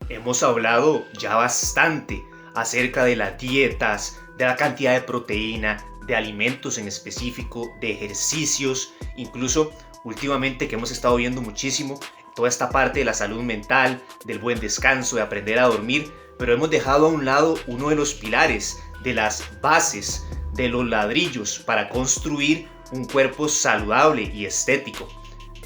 Hemos hablado ya bastante acerca de las dietas, de la cantidad de proteína, de alimentos en específico, de ejercicios, incluso últimamente que hemos estado viendo muchísimo toda esta parte de la salud mental, del buen descanso, de aprender a dormir, pero hemos dejado a un lado uno de los pilares, de las bases, de los ladrillos para construir un cuerpo saludable y estético.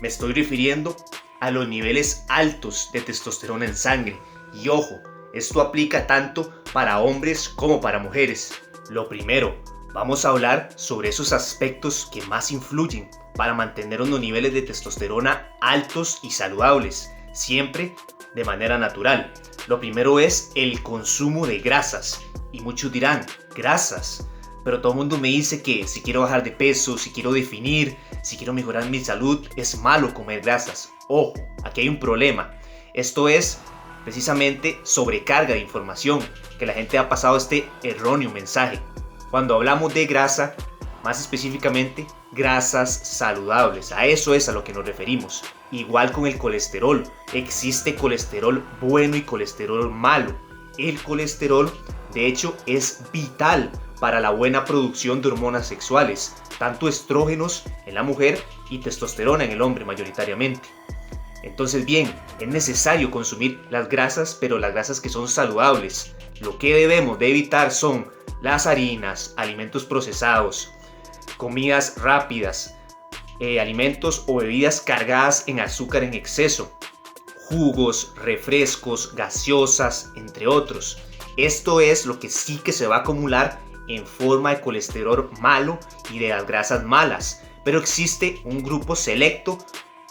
Me estoy refiriendo a los niveles altos de testosterona en sangre. Y ojo, esto aplica tanto para hombres como para mujeres. Lo primero, vamos a hablar sobre esos aspectos que más influyen para mantener unos niveles de testosterona altos y saludables, siempre de manera natural. Lo primero es el consumo de grasas. Y muchos dirán, ¿grasas? Pero todo el mundo me dice que si quiero bajar de peso, si quiero definir, si quiero mejorar mi salud, es malo comer grasas. Ojo, aquí hay un problema. Esto es precisamente sobrecarga de información, que la gente ha pasado este erróneo mensaje. Cuando hablamos de grasa, más específicamente, grasas saludables, a eso es a lo que nos referimos. Igual con el colesterol, existe colesterol bueno y colesterol malo. El colesterol, de hecho, es vital para la buena producción de hormonas sexuales, tanto estrógenos en la mujer y testosterona en el hombre mayoritariamente. Entonces bien, es necesario consumir las grasas, pero las grasas que son saludables. Lo que debemos de evitar son las harinas, alimentos procesados, comidas rápidas, alimentos o bebidas cargadas en azúcar en exceso, jugos, refrescos, gaseosas, entre otros. Esto es lo que sí que se va a acumular en forma de colesterol malo y de las grasas malas, pero existe un grupo selecto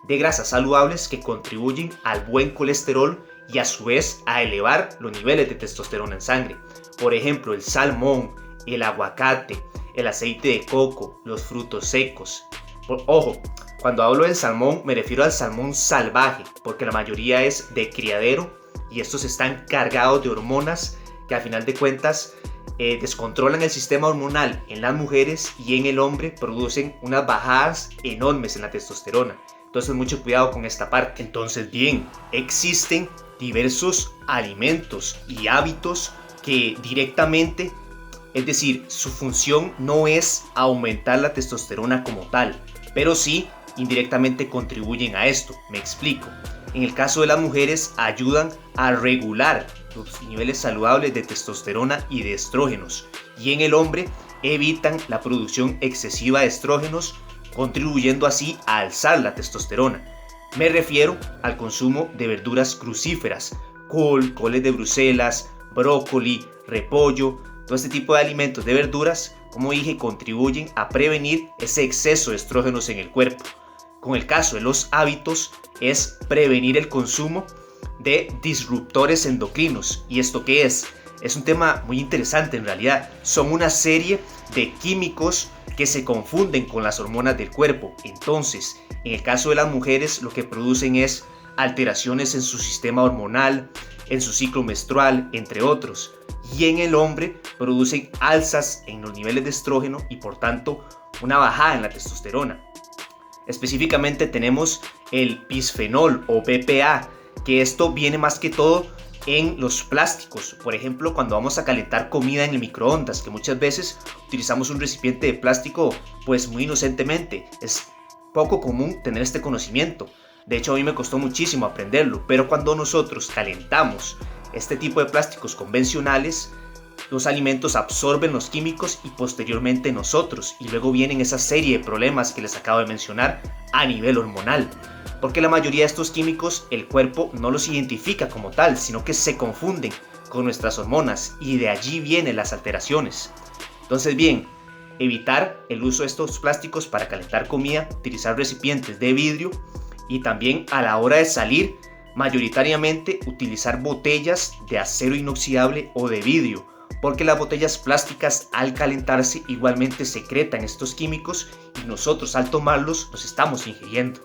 de grasas saludables que contribuyen al buen colesterol y a su vez a elevar los niveles de testosterona en sangre. Por ejemplo, el salmón, el aguacate, el aceite de coco, los frutos secos. Ojo, cuando hablo del salmón me refiero al salmón salvaje, porque la mayoría es de criadero y estos están cargados de hormonas que al final de cuentas descontrolan el sistema hormonal en las mujeres y en el hombre producen unas bajadas enormes en la testosterona. Entonces mucho cuidado con esta parte. Entonces bien, existen diversos alimentos y hábitos que directamente, es decir, su función no es aumentar la testosterona como tal, pero sí indirectamente contribuyen a esto. Me explico. En el caso de las mujeres ayudan a regular los niveles saludables de testosterona y de estrógenos, y en el hombre evitan la producción excesiva de estrógenos, contribuyendo así a alzar la testosterona. Me refiero al consumo de verduras crucíferas, col, coles de Bruselas, brócoli, repollo, todo este tipo de alimentos de verduras, como dije, contribuyen a prevenir ese exceso de estrógenos en el cuerpo. Con el caso de los hábitos, es prevenir el consumo de disruptores endocrinos. ¿Y esto qué es? Es un tema muy interesante en realidad. Son una serie de químicos que se confunden con las hormonas del cuerpo. Entonces, en el caso de las mujeres, lo que producen es alteraciones en su sistema hormonal, en su ciclo menstrual, entre otros. Y en el hombre producen alzas en los niveles de estrógeno y por tanto una bajada en la testosterona. Específicamente tenemos el bisfenol o BPA, que esto viene más que todo en los plásticos. Por ejemplo, cuando vamos a calentar comida en el microondas, que muchas veces utilizamos un recipiente de plástico pues muy inocentemente. Es poco común tener este conocimiento. De hecho, a mí me costó muchísimo aprenderlo, pero cuando nosotros calentamos este tipo de plásticos convencionales, los alimentos absorben los químicos y posteriormente nosotros, y luego vienen esa serie de problemas que les acabo de mencionar a nivel hormonal, porque la mayoría de estos químicos el cuerpo no los identifica como tal, sino que se confunden con nuestras hormonas y de allí vienen las alteraciones. Entonces bien, evitar el uso de estos plásticos para calentar comida, utilizar recipientes de vidrio y también a la hora de salir mayoritariamente utilizar botellas de acero inoxidable o de vidrio, porque las botellas plásticas al calentarse igualmente secretan estos químicos y nosotros al tomarlos los estamos ingiriendo.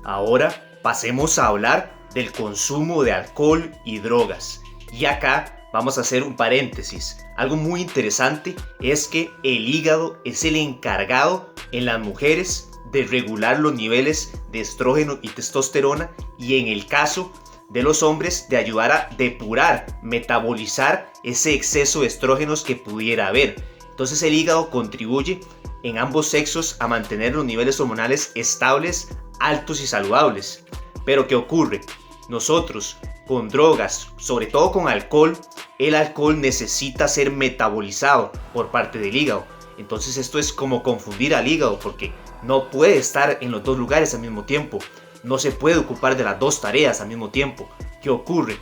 Ahora pasemos a hablar del consumo de alcohol y drogas. Y acá vamos a hacer un paréntesis. Algo muy interesante es que el hígado es el encargado en las mujeres de regular los niveles de estrógeno y testosterona, y en el caso de los hombres de ayudar a depurar, metabolizar ese exceso de estrógenos que pudiera haber. Entonces el hígado contribuye en ambos sexos a mantener los niveles hormonales estables, altos y saludables. Pero ¿qué ocurre? Nosotros con drogas, sobre todo con alcohol, el alcohol necesita ser metabolizado por parte del hígado. Entonces esto es como confundir al hígado, porque no puede estar en los dos lugares al mismo tiempo. No se puede ocupar de las dos tareas al mismo tiempo. ¿Qué ocurre?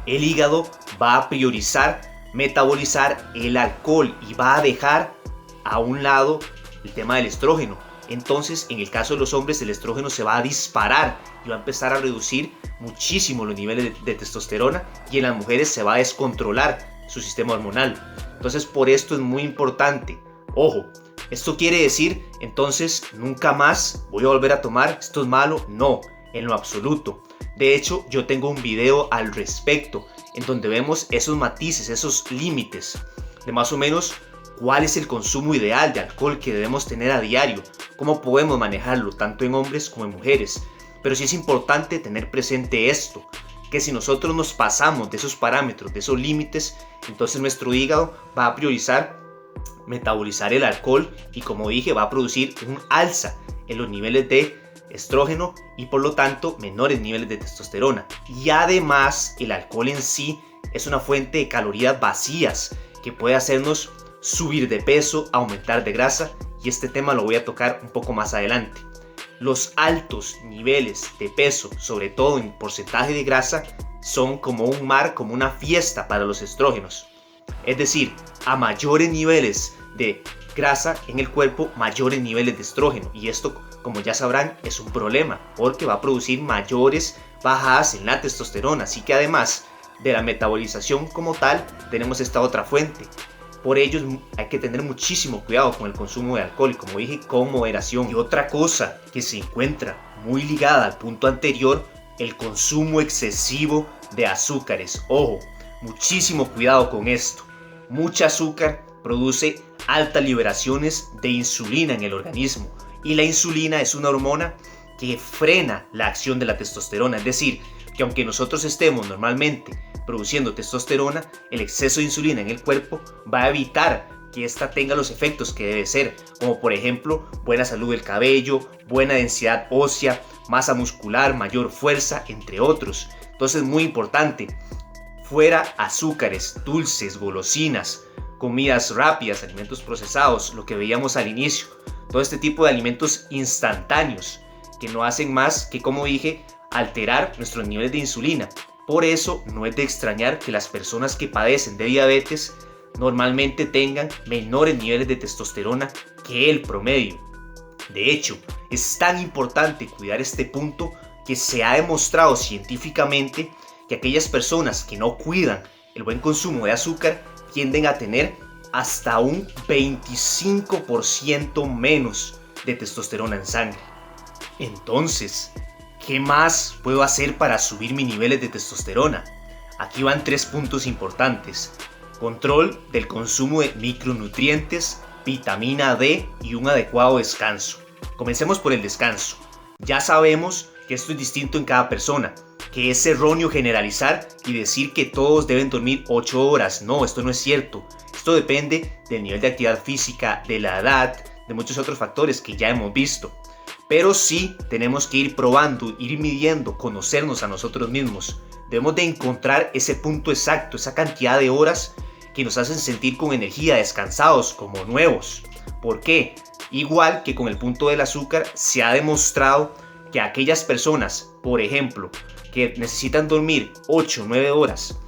El hígado va a priorizar metabolizar el alcohol y va a dejar a un lado el tema del estrógeno. Entonces, en el caso de los hombres, el estrógeno se va a disparar y va a empezar a reducir muchísimo los niveles de testosterona, y en las mujeres se va a descontrolar su sistema hormonal. Entonces, por esto es muy importante. Ojo, ¿esto quiere decir entonces nunca más voy a volver a tomar? ¿Esto es malo? No, en lo absoluto. De hecho, yo tengo un video al respecto en donde vemos esos matices, esos límites de más o menos cuál es el consumo ideal de alcohol que debemos tener a diario, cómo podemos manejarlo tanto en hombres como en mujeres. Pero sí es importante tener presente esto, que si nosotros nos pasamos de esos parámetros, de esos límites, entonces nuestro hígado va a priorizar metabolizar el alcohol y, como dije, va a producir un alza en los niveles de estrógeno y por lo tanto menores niveles de testosterona. Y además el alcohol en sí es una fuente de calorías vacías que puede hacernos subir de peso, aumentar de grasa, y este tema lo voy a tocar un poco más adelante. Los altos niveles de peso, sobre todo en porcentaje de grasa, son como un mar, como una fiesta para los estrógenos. Es decir, a mayores niveles de grasa en el cuerpo, mayores niveles de estrógeno, y esto, como ya sabrán, es un problema porque va a producir mayores bajadas en la testosterona. Así que además de la metabolización como tal, tenemos esta otra fuente. Por ello hay que tener muchísimo cuidado con el consumo de alcohol, y como dije, con moderación. Y otra cosa que se encuentra muy ligada al punto anterior, el consumo excesivo de azúcares. Ojo, muchísimo cuidado con esto. Mucha azúcar produce altas liberaciones de insulina en el organismo, y la insulina es una hormona que frena la acción de la testosterona. Es decir, que aunque nosotros estemos normalmente produciendo testosterona, el exceso de insulina en el cuerpo va a evitar que ésta tenga los efectos que debe ser, como por ejemplo buena salud del cabello, buena densidad ósea, masa muscular, mayor fuerza, entre otros. Entonces, muy importante, fuera azúcares, dulces, golosinas, comidas rápidas, alimentos procesados, lo que veíamos al inicio, todo este tipo de alimentos instantáneos que no hacen más que, como dije, alterar nuestros niveles de insulina. Por eso no es de extrañar que las personas que padecen de diabetes normalmente tengan menores niveles de testosterona que el promedio. De hecho, es tan importante cuidar este punto que se ha demostrado científicamente que aquellas personas que no cuidan el buen consumo de azúcar tienden a tener hasta un 25% menos de testosterona en sangre. Entonces, ¿qué más puedo hacer para subir mis niveles de testosterona? Aquí van 3 puntos importantes. Control del consumo de micronutrientes, vitamina D y un adecuado descanso. Comencemos por el descanso. Ya sabemos que esto es distinto en cada persona, que es erróneo generalizar y decir que todos deben dormir 8 horas. No, esto no es cierto. Esto depende del nivel de actividad física, de la edad, de muchos otros factores que ya hemos visto. Pero sí tenemos que ir probando, ir midiendo, conocernos a nosotros mismos. Debemos de encontrar ese punto exacto, esa cantidad de horas que nos hacen sentir con energía, descansados, como nuevos. ¿Por qué? Igual que con el punto del azúcar, se ha demostrado que aquellas personas, por ejemplo, que necesitan dormir 8 o 9 horas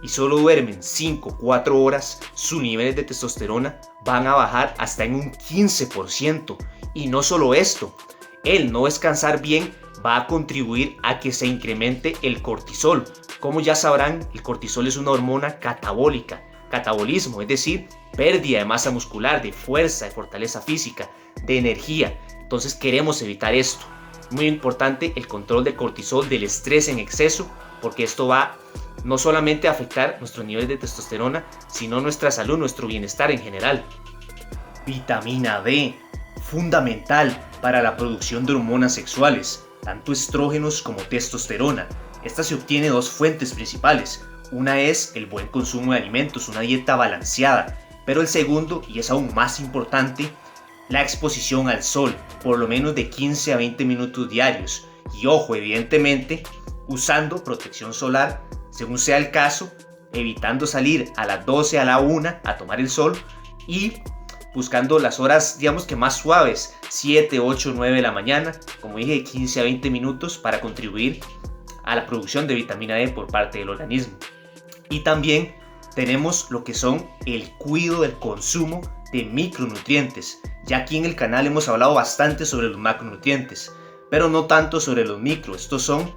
y solo duermen 5 o 4 horas, sus niveles de testosterona van a bajar hasta en un 15%. Y no solo esto, el no descansar bien va a contribuir a que se incremente el cortisol. Como ya sabrán, el cortisol es una hormona catabólica. Catabolismo, es decir, pérdida de masa muscular, de fuerza, de fortaleza física, de energía. Entonces queremos evitar esto. Muy importante el control del cortisol, del estrés en exceso, porque esto va no solamente a afectar nuestros niveles de testosterona, sino nuestra salud, nuestro bienestar en general. Vitamina D, fundamental para la producción de hormonas sexuales, tanto estrógenos como testosterona. Esta se obtiene de dos fuentes principales. Una es el buen consumo de alimentos, una dieta balanceada, pero el segundo, y es aún más importante, la exposición al sol, por lo menos de 15 a 20 minutos diarios. Y ojo, evidentemente, usando protección solar, según sea el caso, evitando salir a las 12 a la 1 a tomar el sol y buscando las horas, digamos que más suaves, 7, 8, 9 de la mañana, como dije, 15 a 20 minutos para contribuir a la producción de vitamina D por parte del organismo. Y también tenemos lo que son el cuidado del consumo de micronutrientes. Ya aquí en el canal hemos hablado bastante sobre los macronutrientes, pero no tanto sobre los micro. Estos son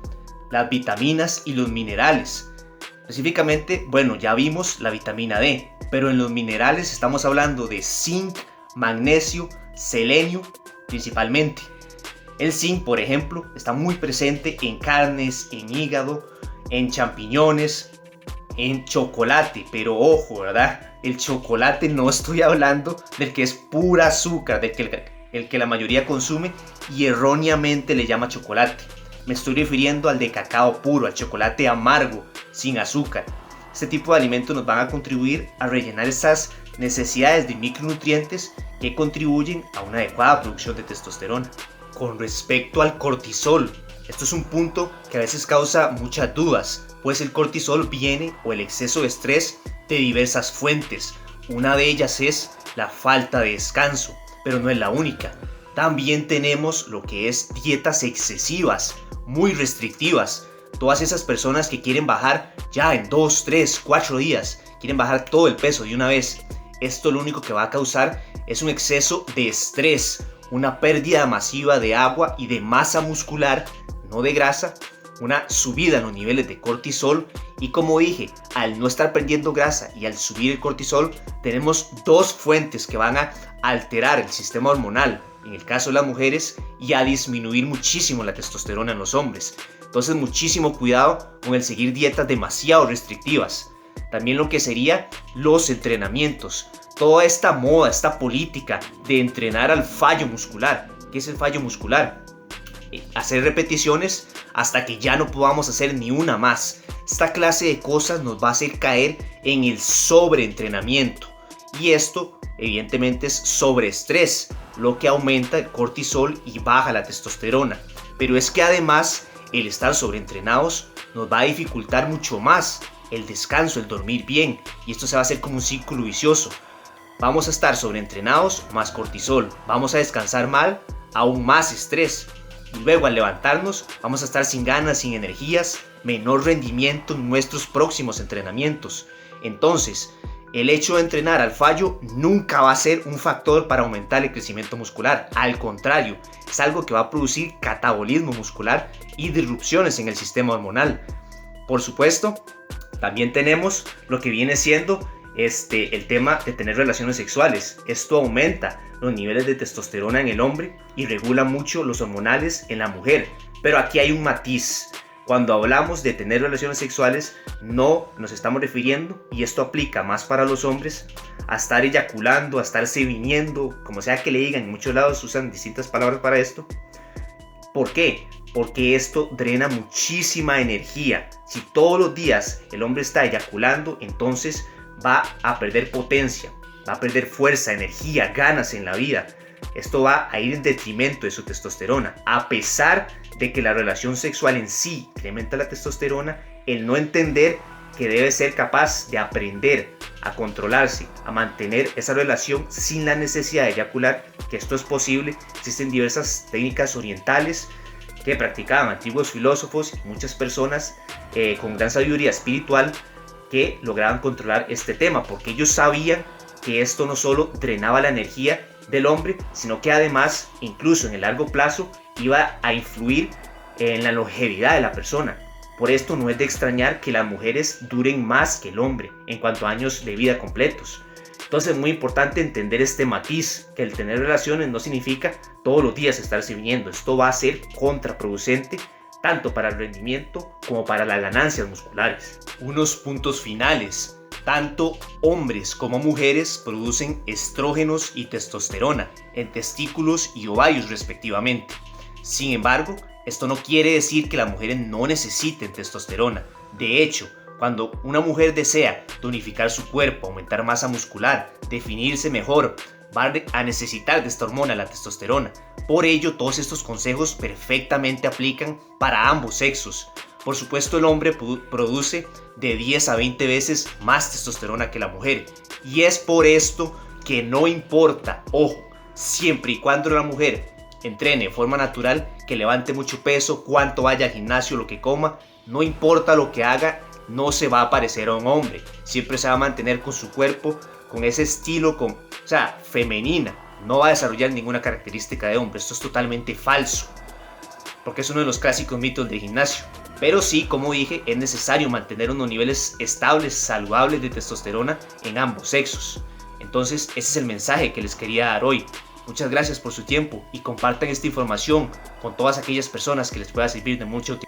las vitaminas y los minerales. Específicamente, bueno, ya vimos la vitamina D, pero en los minerales estamos hablando de zinc, magnesio, selenio principalmente. El zinc, por ejemplo, está muy presente en carnes, en hígado, en champiñones, en chocolate, pero ojo, ¿verdad? El chocolate no estoy hablando del que es pura azúcar, del que el que la mayoría consume y erróneamente le llama chocolate. Me estoy refiriendo al de cacao puro, al chocolate amargo, sin azúcar. Este tipo de alimentos nos van a contribuir a rellenar esas necesidades de micronutrientes que contribuyen a una adecuada producción de testosterona. Con respecto al cortisol, esto es un punto que a veces causa muchas dudas, pues el cortisol viene o el exceso de estrés de diversas fuentes. Una de ellas es la falta de descanso, pero no es la única. También tenemos lo que es dietas excesivas, muy restrictivas. Todas esas personas que quieren bajar ya en 2, 3, 4 días, quieren bajar todo el peso de una vez. Esto lo único que va a causar es un exceso de estrés, una pérdida masiva de agua y de masa muscular, no de grasa, una subida en los niveles de cortisol y, como dije, al no estar perdiendo grasa y al subir el cortisol, tenemos dos fuentes que van a alterar el sistema hormonal, en el caso de las mujeres, y a disminuir muchísimo la testosterona en los hombres. Entonces, muchísimo cuidado con el seguir dietas demasiado restrictivas. También lo que sería los entrenamientos. Toda esta moda, esta política de entrenar al fallo muscular. ¿Qué es el fallo muscular? Hacer repeticiones hasta que ya no podamos hacer ni una más. Esta clase de cosas nos va a hacer caer en el sobreentrenamiento. Y esto, evidentemente, es sobreestrés, lo que aumenta el cortisol y baja la testosterona. Pero es que además, el estar sobreentrenados nos va a dificultar mucho más el descanso, el dormir bien. Y esto se va a hacer como un círculo vicioso. Vamos a estar sobreentrenados, más cortisol. Vamos a descansar mal, aún más estrés. Y luego al levantarnos vamos a estar sin ganas, sin energías, menor rendimiento en nuestros próximos entrenamientos. Entonces, el hecho de entrenar al fallo nunca va a ser un factor para aumentar el crecimiento muscular. Al contrario, es algo que va a producir catabolismo muscular y disrupciones en el sistema hormonal. Por supuesto, también tenemos lo que viene siendo el tema de tener relaciones sexuales. Esto aumenta los niveles de testosterona en el hombre y regula mucho los hormonales en la mujer. Pero aquí hay un matiz. Cuando hablamos de tener relaciones sexuales, no nos estamos refiriendo, y esto aplica más para los hombres, a estar eyaculando, a estarse viniendo, como sea que le digan. En muchos lados usan distintas palabras para esto. ¿Por qué? Porque esto drena muchísima energía. Si todos los días el hombre está eyaculando, entonces va a perder potencia, va a perder fuerza, energía, ganas en la vida. Esto va a ir en detrimento de su testosterona. A pesar de que la relación sexual en sí incrementa la testosterona, el no entender que debe ser capaz de aprender a controlarse, a mantener esa relación sin la necesidad de eyacular, que esto es posible. Existen diversas técnicas orientales que practicaban antiguos filósofos y muchas personas con gran sabiduría espiritual que lograban controlar este tema, porque ellos sabían que esto no solo drenaba la energía del hombre, sino que además, incluso en el largo plazo, iba a influir en la longevidad de la persona. Por esto no es de extrañar que las mujeres duren más que el hombre en cuanto a años de vida completos. Entonces es muy importante entender este matiz, que el tener relaciones no significa todos los días estarse viniendo. Esto va a ser contraproducente tanto para el rendimiento como para las ganancias musculares. Unos puntos finales. Tanto hombres como mujeres producen estrógenos y testosterona en testículos y ovarios respectivamente. Sin embargo, Esto no quiere decir que las mujeres no necesiten testosterona. De hecho, cuando una mujer desea tonificar su cuerpo, aumentar masa muscular, definirse mejor, va a necesitar de esta hormona, la testosterona. Por ello, todos estos consejos perfectamente aplican para ambos sexos. Por supuesto, el hombre produce de 10 a 20 veces más testosterona que la mujer. Y es por esto que no importa, ojo, siempre y cuando la mujer entrene de forma natural, que levante mucho peso, cuánto vaya al gimnasio, lo que coma, no importa lo que haga, no se va a parecer a un hombre. Siempre se va a mantener con su cuerpo, con ese estilo, femenina. No va a desarrollar ninguna característica de hombre. Esto es totalmente falso, porque es uno de los clásicos mitos del gimnasio. Pero sí, como dije, es necesario mantener unos niveles estables, saludables de testosterona en ambos sexos. Entonces, ese es el mensaje que les quería dar hoy. Muchas gracias por su tiempo y compartan esta información con todas aquellas personas que les pueda servir de mucha utilidad.